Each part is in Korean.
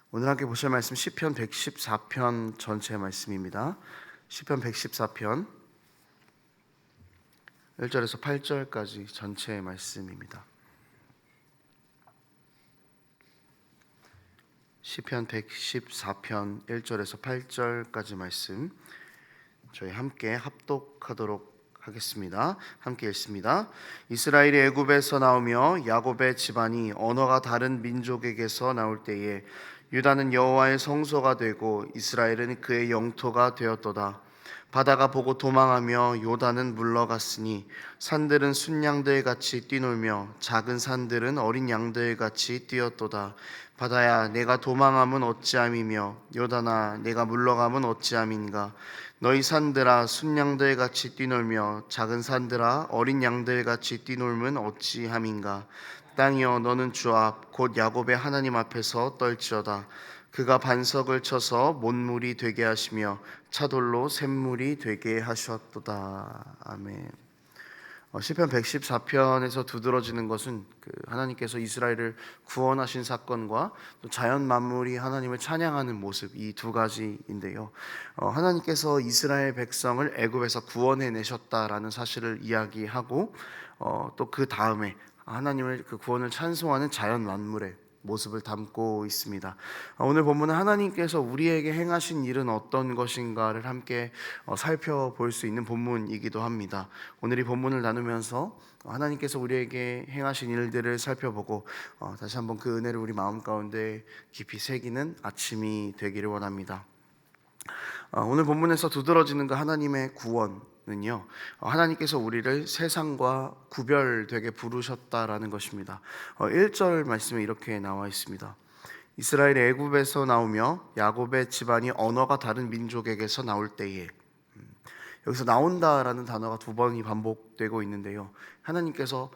오늘 함께 보실 말씀 시편 114편 전체 말씀입니다. 시편 114편 1절에서 8절까지 전체 말씀입니다. 시편 114편 1절에서 8절까지 말씀 저희 함께 합독하도록 하겠습니다. 함께 읽습니다. 이스라엘이 애굽에서 나오며 야곱의 집안이 언어가 다른 민족에게서 나올 때에 유다는 여호와의 성소가 되고 이스라엘은 그의 영토가 되었도다. 바다가 보고 도망하며 요단은 물러갔으니 산들은 순양들 같이 뛰놀며 작은 산들은 어린 양들 같이 뛰었도다. 바다야 내가 도망함은 어찌함이며 요단아 내가 물러감은 어찌함인가. 너희 산들아 순양들 같이 뛰놀며 작은 산들아 어린 양들 같이 뛰놀면 어찌함인가. 땅이여 너는 주 앞 곧 야곱의 하나님 앞에서 떨지어다. 그가 반석을 쳐서 못물이 되게 하시며 차돌로 샘물이 되게 하셨도다. 아멘. 시편 114편에서 두드러지는 것은 하나님께서 이스라엘을 구원하신 사건과 또 자연 만물이 하나님을 찬양하는 모습, 이 두 가지인데요. 하나님께서 이스라엘 백성을 애굽에서 구원해 내셨다라는 사실을 이야기하고 또 그 다음에 하나님을 그 구원을 찬송하는 자연 만물의 모습을 담고 있습니다. 오늘 본문은 하나님께서 우리에게 행하신 일은 어떤 것인가를 함께 살펴볼 수 있는 본문이기도 합니다. 오늘 이 본문을 나누면서 하나님께서 우리에게 행하신 일들을 살펴보고 다시 한번 그 은혜를 우리 마음 가운데 깊이 새기는 아침이 되기를 원합니다. 오늘 본문에서 두드러지는 그 하나님의 구원은요, 하나님께서 우리를 세상과 구별되게 부르셨다라는 것입니다. 1절 말씀에 이렇게 나와 있습니다. 이스라엘이 애굽에서 나오며 야곱의 집안이 언어가 다른 민족에게서 나올 때에, 여기서 나온다라는 단어가 두 번이 반복되고 있는데요, 하나님께서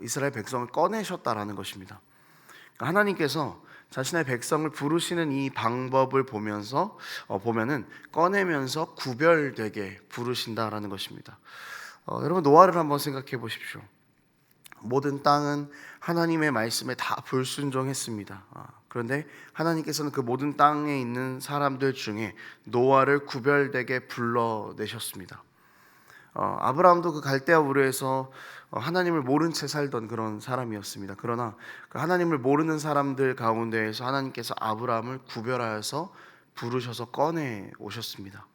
이스라엘 백성을 꺼내셨다라는 것입니다. 하나님께서 자신의 백성을 부르시는 이 방법을 보면은 꺼내면서 구별되게 부르신다라는 것입니다. 여러분 노아를 한번 생각해 보십시오. 모든 땅은 하나님의 말씀에 다 불순종했습니다. 그런데 하나님께서는 그 모든 땅에 있는 사람들 중에 노아를 구별되게 불러내셨습니다. 아브라함도 그 갈대아 우르에서 하나님을 모른 채 살던 그런 사람이었습니다. 그러나 그 하나님을 모르는 사람들 가운데에서 하나님께서 아브라함을 구별하여서 부르셔서 꺼내 오셨습니다.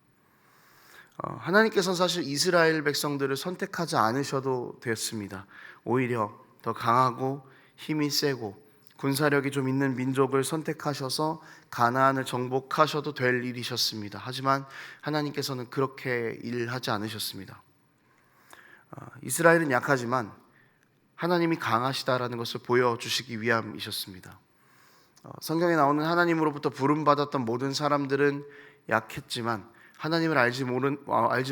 하나님께서는 사실 이스라엘 백성들을 선택하지 않으셔도 됐습니다. 오히려 더 강하고 힘이 세고 군사력이 좀 있는 민족을 선택하셔서 가나안을 정복하셔도 될 일이셨습니다. 하지만 하나님께서는 그렇게 일하지 않으셨습니다. 이스라엘은 약하지만 하나님이 강하시다라는 것을 보여주시기 위함이셨습니다. 성경에 나오는 하나님으로부터 부름받았던 모든 사람들은 약했지만 하나님을 알지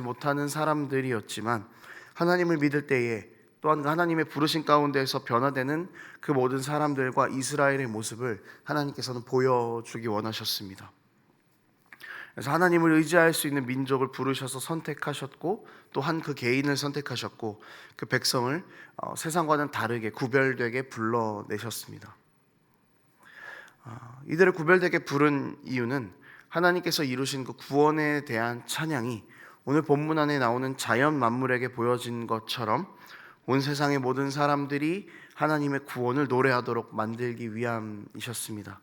못하는 사람들이었지만 하나님을 믿을 때에 또한 하나님의 부르신 가운데에서 변화되는 그 모든 사람들과 이스라엘의 모습을 하나님께서는 보여주기 원하셨습니다. 그래서 하나님을 의지할 수 있는 민족을 부르셔서 선택하셨고 또한 그 개인을 선택하셨고 그 백성을 세상과는 다르게 구별되게 불러내셨습니다. 이들을 구별되게 부른 이유는 하나님께서 이루신 그 구원에 대한 찬양이 오늘 본문 안에 나오는 자연 만물에게 보여진 것처럼 온 세상의 모든 사람들이 하나님의 구원을 노래하도록 만들기 위함이셨습니다.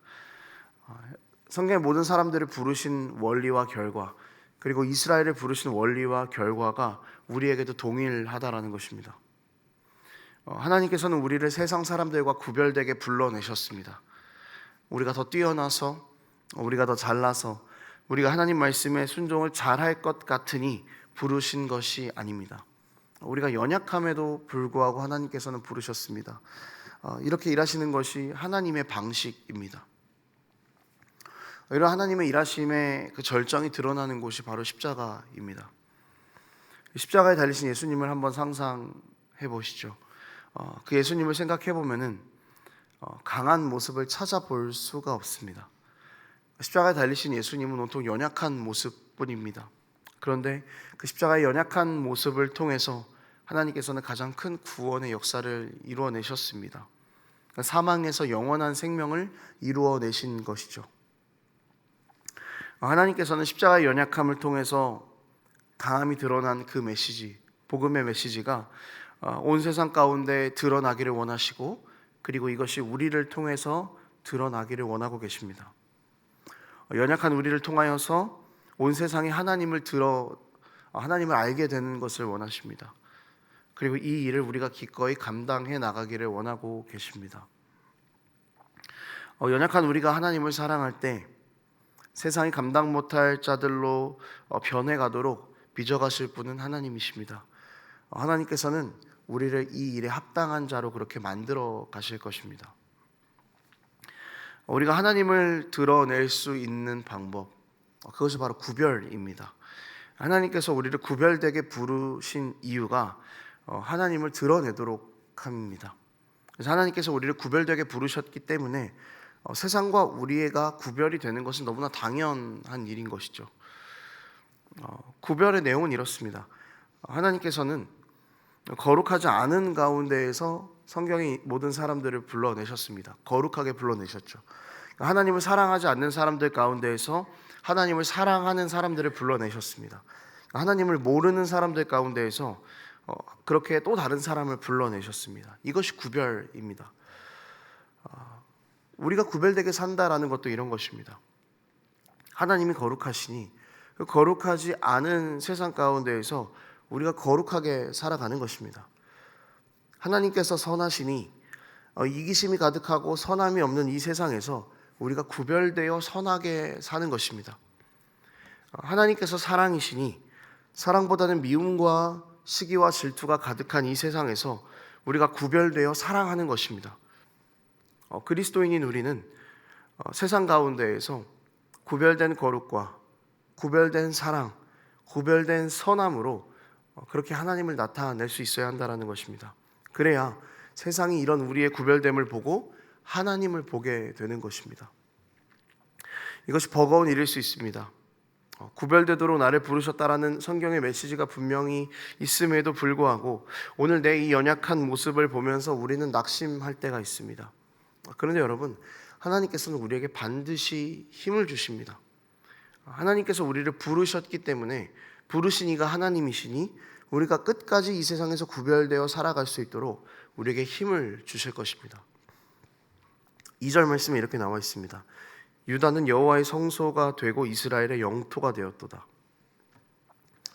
성경의 모든 사람들을 부르신 원리와 결과, 그리고 이스라엘을 부르신 원리와 결과가 우리에게도 동일하다라는 것입니다. 하나님께서는 우리를 세상 사람들과 구별되게 불러내셨습니다. 우리가 더 뛰어나서, 우리가 더 잘나서, 우리가 하나님 말씀에 순종을 잘할 것 같으니 부르신 것이 아닙니다. 우리가 연약함에도 불구하고 하나님께서는 부르셨습니다. 이렇게 일하시는 것이 하나님의 방식입니다. 이런 하나님의 일하심의 그 절정이 드러나는 곳이 바로 십자가입니다. 십자가에 달리신 예수님을 한번 상상해 보시죠. 그 예수님을 생각해 보면은 강한 모습을 찾아볼 수가 없습니다. 십자가에 달리신 예수님은 온통 연약한 모습뿐입니다. 그런데 그 십자가의 연약한 모습을 통해서 하나님께서는 가장 큰 구원의 역사를 이루어내셨습니다. 사망에서 영원한 생명을 이루어내신 것이죠. 하나님께서는 십자가의 연약함을 통해서 강함이 드러난 그 메시지, 복음의 메시지가 온 세상 가운데 드러나기를 원하시고, 그리고 이것이 우리를 통해서 드러나기를 원하고 계십니다. 연약한 우리를 통하여서 온 세상이 하나님을 알게 되는 것을 원하십니다. 그리고 이 일을 우리가 기꺼이 감당해 나가기를 원하고 계십니다. 연약한 우리가 하나님을 사랑할 때 세상이 감당 못할 자들로 변해가도록 빚어가실 분은 하나님이십니다. 하나님께서는 우리를 이 일에 합당한 자로 그렇게 만들어 가실 것입니다. 우리가 하나님을 드러낼 수 있는 방법, 그것이 바로 구별입니다. 하나님께서 우리를 구별되게 부르신 이유가 하나님을 드러내도록 합니다. 그래서 하나님께서 우리를 구별되게 부르셨기 때문에 세상과 우리가 구별이 되는 것은 너무나 당연한 일인 것이죠. 구별의 내용은 이렇습니다. 하나님께서는 거룩하지 않은 가운데에서 성경이 모든 사람들을 불러내셨습니다. 거룩하게 불러내셨죠. 하나님을 사랑하지 않는 사람들 가운데에서 하나님을 사랑하는 사람들을 불러내셨습니다. 하나님을 모르는 사람들 가운데에서 그렇게 또 다른 사람을 불러내셨습니다. 이것이 구별입니다. 우리가 구별되게 산다라는 것도 이런 것입니다. 하나님이 거룩하시니 그 거룩하지 않은 세상 가운데에서 우리가 거룩하게 살아가는 것입니다. 하나님께서 선하시니 이기심이 가득하고 선함이 없는 이 세상에서 우리가 구별되어 선하게 사는 것입니다. 하나님께서 사랑이시니 사랑보다는 미움과 시기와 질투가 가득한 이 세상에서 우리가 구별되어 사랑하는 것입니다. 그리스도인인 우리는 세상 가운데에서 구별된 거룩과 구별된 사랑, 구별된 선함으로 그렇게 하나님을 나타낼 수 있어야 한다는 것입니다. 그래야 세상이 이런 우리의 구별됨을 보고 하나님을 보게 되는 것입니다. 이것이 버거운 일일 수 있습니다. 구별되도록 나를 부르셨다라는 성경의 메시지가 분명히 있음에도 불구하고 오늘 내 이 연약한 모습을 보면서 우리는 낙심할 때가 있습니다. 그런데 여러분, 하나님께서는 우리에게 반드시 힘을 주십니다. 하나님께서 우리를 부르셨기 때문에 부르신 이가 하나님이시니 우리가 끝까지 이 세상에서 구별되어 살아갈 수 있도록 우리에게 힘을 주실 것입니다. 2절 말씀에 이렇게 나와 있습니다. 유다는 여호와의 성소가 되고 이스라엘의 영토가 되었도다.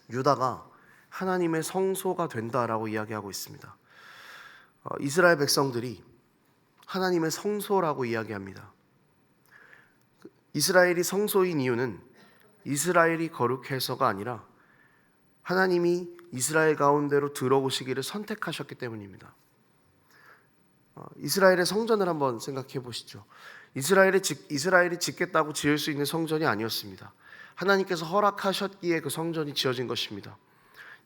유다가 하나님의 성소가 된다라고 이야기하고 있습니다. 이스라엘 백성들이 하나님의 성소라고 이야기합니다. 이스라엘이 성소인 이유는 이스라엘이 거룩해서가 아니라 하나님이 이스라엘 가운데로 들어오시기를 선택하셨기 때문입니다. 이스라엘의 성전을 한번 생각해 보시죠. 이스라엘이 짓겠다고 지을 수 있는 성전이 아니었습니다. 하나님께서 허락하셨기에 그 성전이 지어진 것입니다.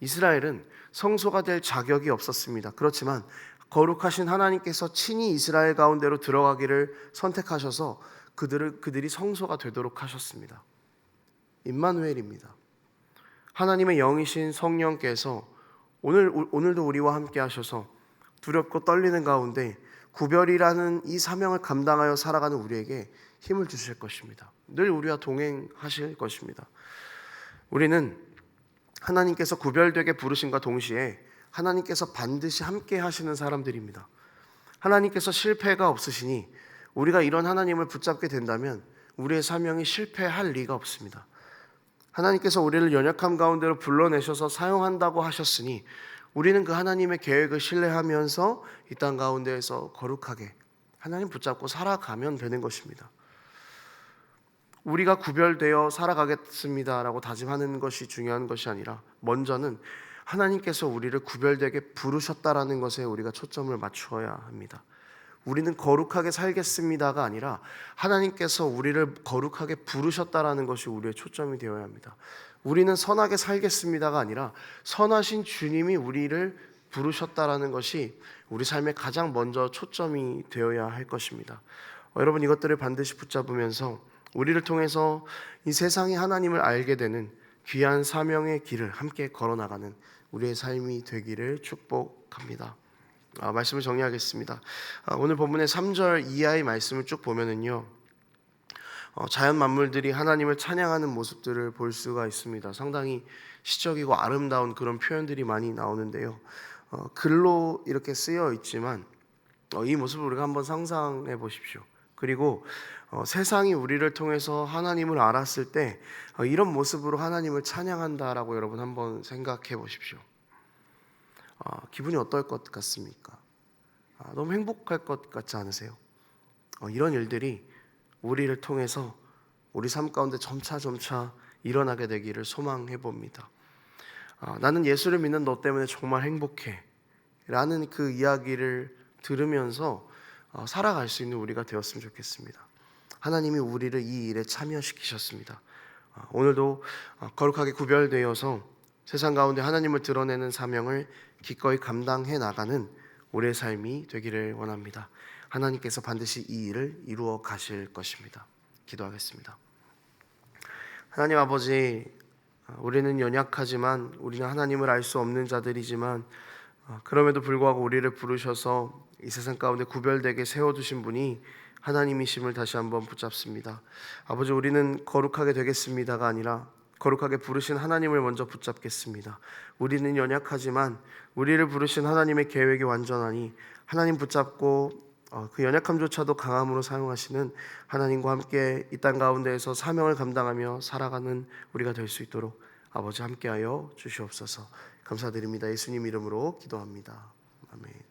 이스라엘은 성소가 될 자격이 없었습니다. 그렇지만 거룩하신 하나님께서 친히 이스라엘 가운데로 들어가기를 선택하셔서 그들이 성소가 되도록 하셨습니다. 임마누엘입니다. 하나님의 영이신 성령께서 오늘도 우리와 함께 하셔서 두렵고 떨리는 가운데 구별이라는 이 사명을 감당하여 살아가는 우리에게 힘을 주실 것입니다. 늘 우리와 동행하실 것입니다. 우리는 하나님께서 구별되게 부르심과 동시에 하나님께서 반드시 함께 하시는 사람들입니다. 하나님께서 실패가 없으시니 우리가 이런 하나님을 붙잡게 된다면 우리의 사명이 실패할 리가 없습니다. 하나님께서 우리를 연약함 가운데로 불러내셔서 사용한다고 하셨으니 우리는 그 하나님의 계획을 신뢰하면서 이 땅 가운데에서 거룩하게 하나님 붙잡고 살아가면 되는 것입니다. 우리가 구별되어 살아가겠습니다라고 다짐하는 것이 중요한 것이 아니라 먼저는 하나님께서 우리를 구별되게 부르셨다라는 것에 우리가 초점을 맞추어야 합니다. 우리는 거룩하게 살겠습니다가 아니라 하나님께서 우리를 거룩하게 부르셨다라는 것이 우리의 초점이 되어야 합니다. 우리는 선하게 살겠습니다가 아니라 선하신 주님이 우리를 부르셨다라는 것이 우리 삶의 가장 먼저 초점이 되어야 할 것입니다. 여러분, 이것들을 반드시 붙잡으면서 우리를 통해서 이 세상이 하나님을 알게 되는 귀한 사명의 길을 함께 걸어나가는 우리의 삶이 되기를 축복합니다. 말씀을 정리하겠습니다. 오늘 본문의 3절 이하의 말씀을 쭉 보면은요, 자연 만물들이 하나님을 찬양하는 모습들을 볼 수가 있습니다. 상당히 시적이고 아름다운 그런 표현들이 많이 나오는데요. 글로 이렇게 쓰여 있지만 이 모습을 우리가 한번 상상해 보십시오. 그리고 세상이 우리를 통해서 하나님을 알았을 때 이런 모습으로 하나님을 찬양한다라고 여러분 한번 생각해 보십시오. 기분이 어떨 것 같습니까? 너무 행복할 것 같지 않으세요? 이런 일들이 우리를 통해서 우리 삶 가운데 점차 일어나게 되기를 소망해 봅니다. 나는 예수를 믿는 너 때문에 정말 행복해 라는 그 이야기를 들으면서 살아갈 수 있는 우리가 되었으면 좋겠습니다. 하나님이 우리를 이 일에 참여시키셨습니다. 오늘도 거룩하게 구별되어서 세상 가운데 하나님을 드러내는 사명을 기꺼이 감당해 나가는 우리의 삶이 되기를 원합니다. 하나님께서 반드시 이 일을 이루어 가실 것입니다. 기도하겠습니다. 하나님 아버지, 우리는 연약하지만, 우리는 하나님을 알 수 없는 자들이지만 그럼에도 불구하고 우리를 부르셔서 이 세상 가운데 구별되게 세워두신 분이 하나님이심을 다시 한번 붙잡습니다. 아버지, 우리는 거룩하게 되겠습니다가 아니라 거룩하게 부르신 하나님을 먼저 붙잡겠습니다. 우리는 연약하지만 우리를 부르신 하나님의 계획이 완전하니 하나님 붙잡고 그 연약함조차도 강함으로 사용하시는 하나님과 함께 이 땅 가운데에서 사명을 감당하며 살아가는 우리가 될 수 있도록 아버지 함께하여 주시옵소서. 감사드립니다. 예수님 이름으로 기도합니다. 아멘.